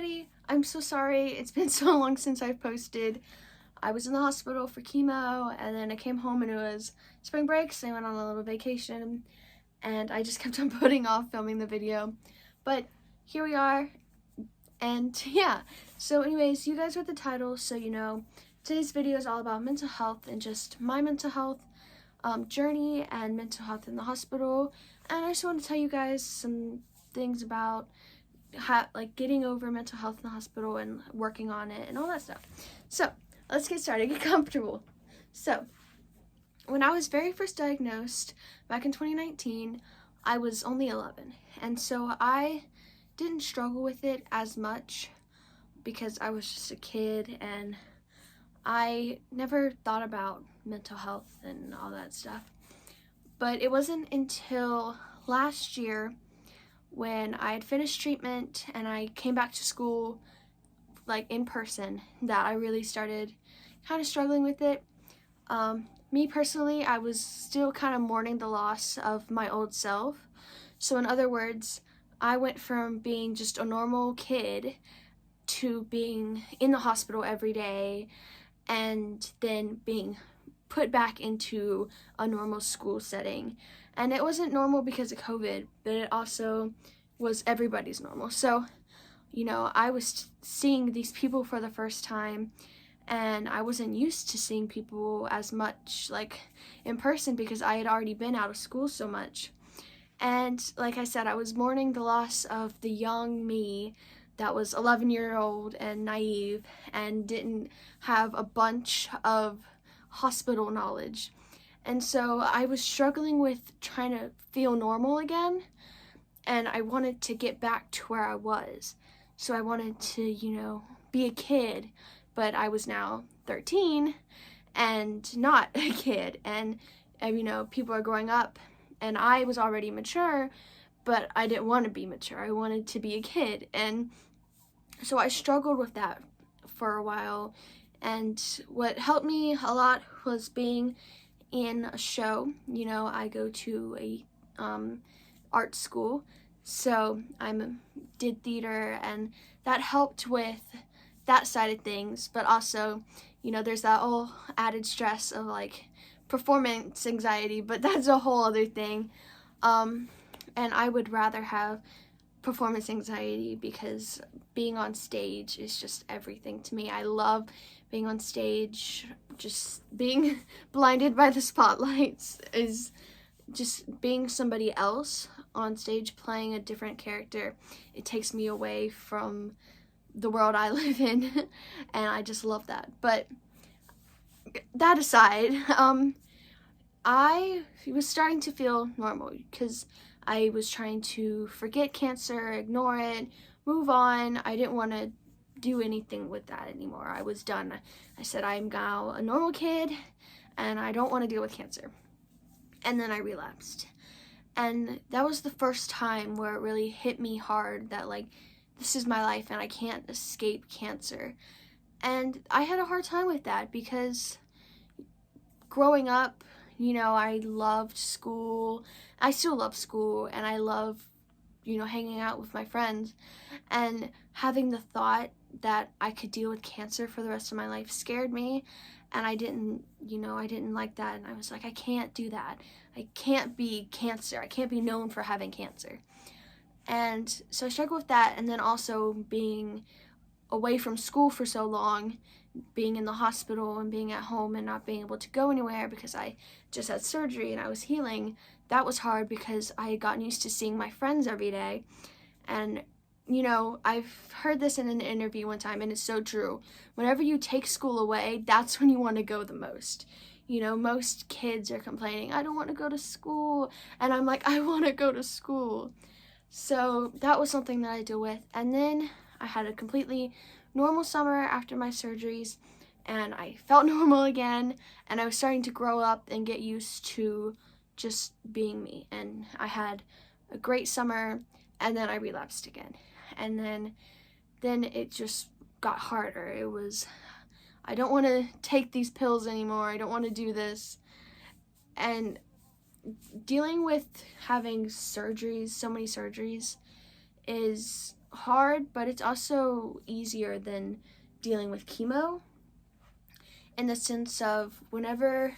everybody. I'm so sorry. It's been so long since I've posted. I was in the hospital for chemo, and then I came home and it was spring break, so I went on a little vacation, and I just kept on putting off filming the video. But here we are, and yeah. So anyways, you guys read the title, so you know today's video is all about mental health and just my mental health journey and mental health in the hospital. And I just want to tell you guys some things about like getting over mental health in the hospital and working on it and all that stuff. So let's get started. Get comfortable. So when I was very first diagnosed back in 2019, I was only 11, and so I didn't struggle with it as much because I was just a kid and I never thought about mental health and all that stuff. But it wasn't until last year when I had finished treatment and I came back to school like in person that I really started kind of struggling with it. Me personally, I was still kind of mourning the loss of my old self. So in other words, I went from being just a normal kid to being in the hospital every day and then being put back into a normal school setting. And it wasn't normal because of COVID, but it also was everybody's normal. So, you know, I was seeing these people for the first time, and I wasn't used to seeing people as much like in person because I had already been out of school so much. And like I said, I was mourning the loss of the young me that was 11-year-old and naive and didn't have a bunch of hospital knowledge. And so I was struggling with trying to feel normal again, and I wanted to get back to where I was. So I wanted to, you know, be a kid, but I was now 13 and not a kid. And you know, people are growing up and I was already mature, but I didn't want to be mature. I wanted to be a kid. And so I struggled with that for a while. And what helped me a lot was being in a show. You know, I go to a art school, so I did theater, and that helped with that side of things. But also, you know, there's that whole added stress of like performance anxiety, but that's a whole other thing. And I would rather have performance anxiety because being on stage is just everything to me. I love being on stage. Just being blinded by the spotlights is just being somebody else on stage playing a different character. It takes me away from the world I live in, and I just love that. But that aside, I was starting to feel normal because I was trying to forget cancer, ignore it, move on. I didn't want to do anything with that anymore. I was done. I said, I'm now a normal kid and I don't want to deal with cancer. And then I relapsed. And that was the first time where it really hit me hard that like, this is my life and I can't escape cancer. And I had a hard time with that because growing up, you know, I loved school. I still love school, and I love, you know, hanging out with my friends. And having the thought that I could deal with cancer for the rest of my life scared me, and I didn't like that. And I was like, I can't do that. I can't be cancer. I can't be known for having cancer. And so I struggled with that, and then also being away from school for so long, being in the hospital and being at home and not being able to go anywhere because I just had surgery and I was healing. That was hard because I had gotten used to seeing my friends every day. And, you know, I've heard this in an interview one time, and it's so true. Whenever you take school away, that's when you want to go the most. You know, most kids are complaining, I don't want to go to school. And I'm like, I want to go to school. So that was something that I deal with. And then I had a completely normal summer after my surgeries, and I felt normal again, and I was starting to grow up and get used to just being me. And I had a great summer, and then I relapsed again. And then it just got harder. It was, I don't want to take these pills anymore. I don't want to do this. And dealing with having surgeries, so many surgeries, is hard, but it's also easier than dealing with chemo, in the sense of whenever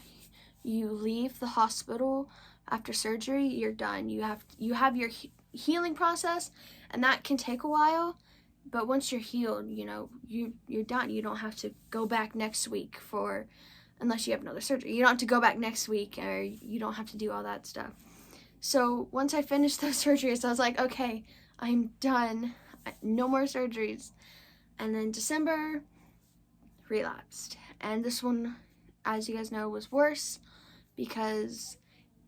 you leave the hospital after surgery, you're done. You have your healing process, and that can take a while. But once you're healed, you're done. You don't have to go back next week unless you have another surgery. You don't have to go back next week, or you don't have to do all that stuff. So once I finished those surgeries, I was like, okay, I'm done. No more surgeries. And then December, relapsed. And this one, as you guys know, was worse because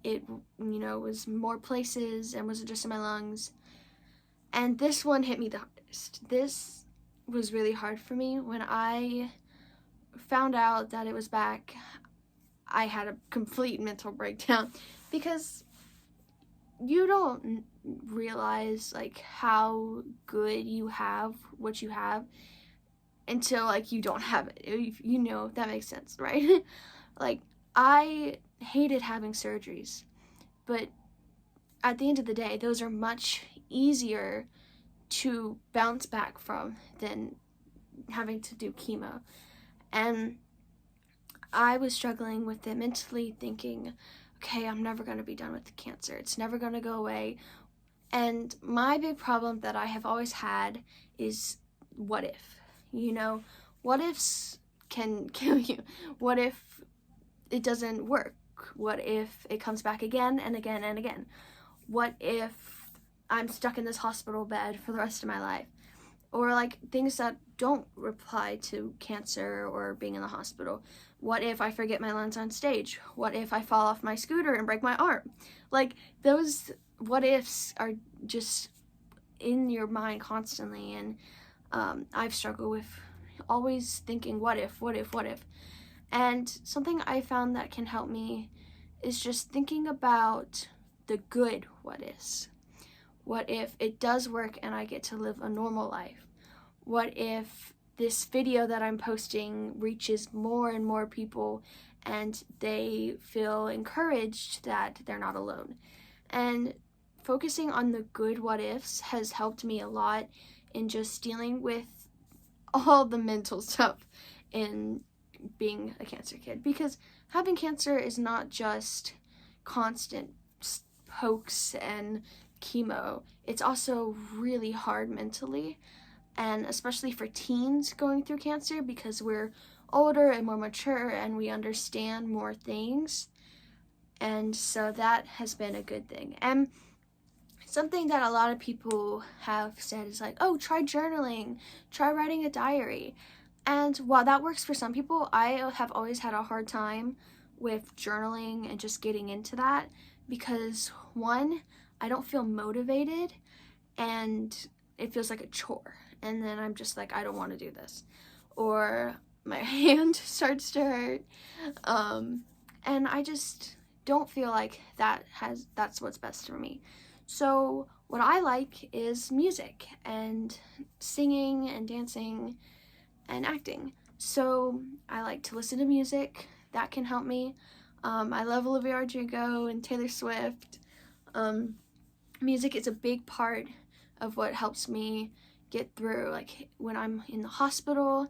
it, was more places and wasn't just in my lungs. And this one hit me the hardest. This was really hard for me. When I found out that it was back, I had a complete mental breakdown because you don't realize like how good you have what you have until like you don't have it. If that makes sense, right? Like, I hated having surgeries, but at the end of the day, those are much easier to bounce back from than having to do chemo. And I was struggling with it mentally, thinking, okay, I'm never going to be done with the cancer. It's never going to go away. And my big problem that I have always had is what if? What ifs can kill you. What if it doesn't work? What if it comes back again and again and again? What if I'm stuck in this hospital bed for the rest of my life? Or like things that don't apply to cancer or being in the hospital. What if I forget my lines on stage? What if I fall off my scooter and break my arm? Like, those what ifs are just in your mind constantly, and I've struggled with always thinking what if. And something I found that can help me is just thinking about the good what ifs. What if it does work and I get to live a normal life? What if this video that I'm posting reaches more and more people and they feel encouraged that they're not alone? And focusing on the good what ifs has helped me a lot in just dealing with all the mental stuff in being a cancer kid, because having cancer is not just constant pokes and chemo. It's also really hard mentally, and especially for teens going through cancer, because we're older and more mature and we understand more things. And so that has been a good thing. And something that a lot of people have said is like, oh, try journaling, try writing a diary. And while that works for some people, I have always had a hard time with journaling and just getting into that, because one, I don't feel motivated and it feels like a chore. And then I'm just like, I don't want to do this. Or my hand starts to hurt. And I just don't feel like that's what's best for me. So what I like is music and singing and dancing and acting. So I like to listen to music. That can help me. I love Olivia Rodrigo and Taylor Swift. Music is a big part of what helps me get through, like when I'm in the hospital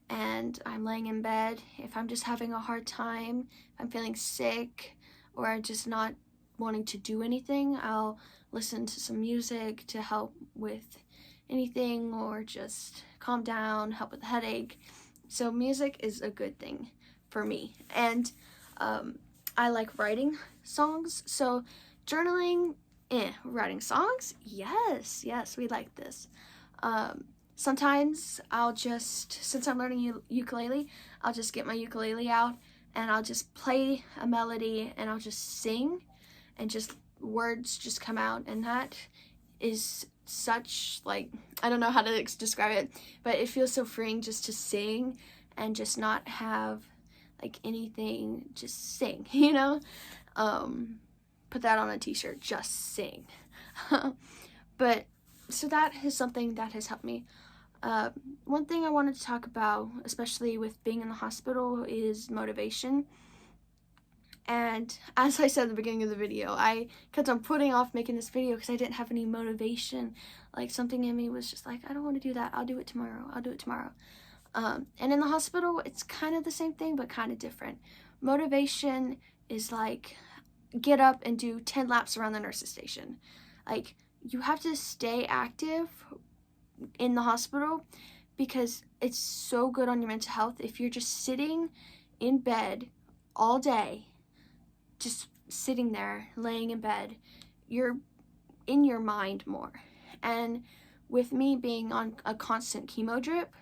and I'm laying in bed. If I'm just having a hard time, if I'm feeling sick, or I'm just not wanting to do anything, I'll listen to some music to help with anything, or just calm down, help with the headache. So music is a good thing for me. And I like writing songs. So journaling, writing songs, yes, we like this. Sometimes I'll just, since I'm learning ukulele, I'll just get my ukulele out and I'll just play a melody and I'll just sing, and just words just come out. And that is such, like, I don't know how to describe it, but it feels so freeing just to sing and just not have like anything, just sing, put that on a t-shirt, just sing. But so that is something that has helped me. One thing I wanted to talk about, especially with being in the hospital, is motivation. And as I said at the beginning of the video, I kept on putting off making this video because I didn't have any motivation. Like, something in me was just like, I don't want to do that. I'll do it tomorrow. I'll do it tomorrow. And in the hospital, it's kind of the same thing, but kind of different. Motivation is like, get up and do 10 laps around the nurse's station. Like, you have to stay active in the hospital because it's so good on your mental health. If you're just sitting in bed all day, just sitting there, laying in bed, you're in your mind more. And with me being on a constant chemo drip,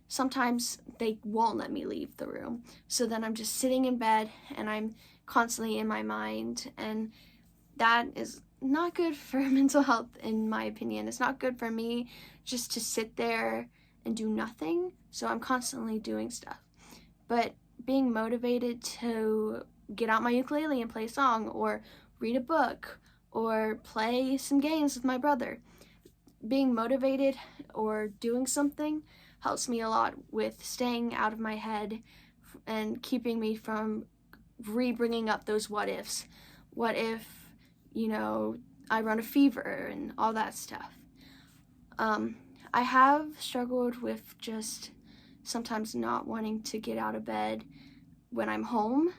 sometimes they won't let me leave the room. So then I'm just sitting in bed and I'm constantly in my mind, and that is not good for mental health, in my opinion. It's not good for me just to sit there and do nothing. So I'm constantly doing stuff. But being motivated to get out my ukulele and play a song, or read a book, or play some games with my brother, being motivated or doing something helps me a lot with staying out of my head and keeping me from bringing up those what ifs. What if, I run a fever and all that stuff. I have struggled with just sometimes not wanting to get out of bed when I'm home,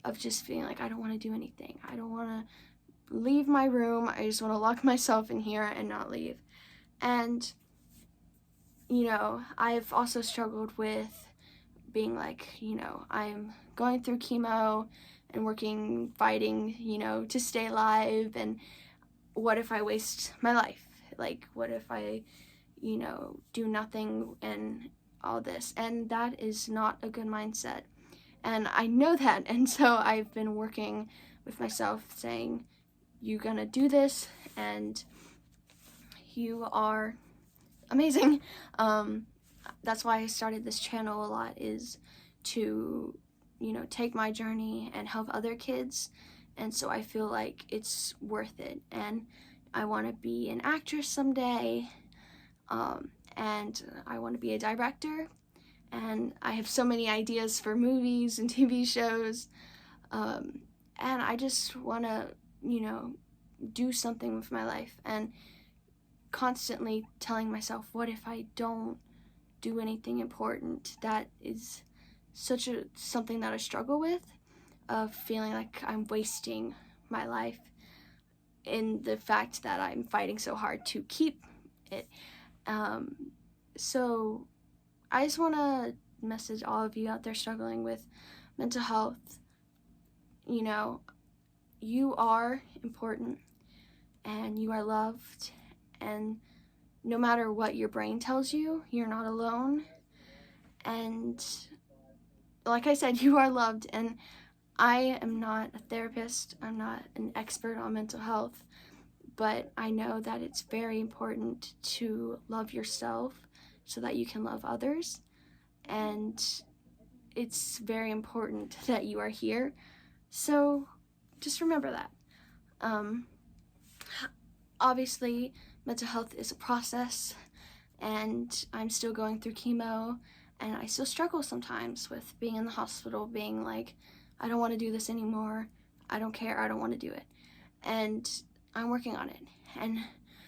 of just feeling like I don't want to do anything. I don't want to leave my room. I just want to lock myself in here and not leave. And, I've also struggled with being like, I'm going through chemo and working, fighting, to stay alive. And what if I waste my life? Like, what if I, do nothing and all this? And that is not a good mindset. And I know that. And so I've been working with myself saying, you're gonna do this and you are amazing. That's why I started this channel a lot, is to, take my journey and help other kids. And so I feel like it's worth it. And I want to be an actress someday. And I want to be a director. And I have so many ideas for movies and TV shows. And I just want to, do something with my life. And constantly telling myself, what if I don't do anything important? That is something that I struggle with, of feeling like I'm wasting my life, in the fact that I'm fighting so hard to keep it. So I just want to message all of you out there struggling with mental health. You are important and you are loved, and no matter what your brain tells you, you're not alone. And like I said, you are loved. And I am not a therapist. I'm not an expert on mental health, but I know that it's very important to love yourself so that you can love others. And it's very important that you are here. So just remember that. Obviously, mental health is a process, and I'm still going through chemo, and I still struggle sometimes with being in the hospital, being like, I don't want to do this anymore. I don't care. I don't want to do it. And I'm working on it. And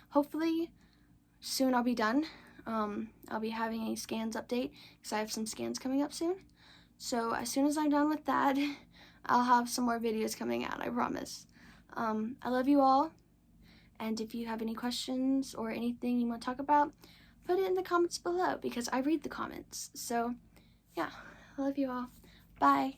hopefully soon I'll be done. I'll be having a scans update because I have some scans coming up soon. So as soon as I'm done with that, I'll have some more videos coming out, I promise. I love you all. And if you have any questions or anything you want to talk about, put it in the comments below because I read the comments. So yeah, I love you all. Bye.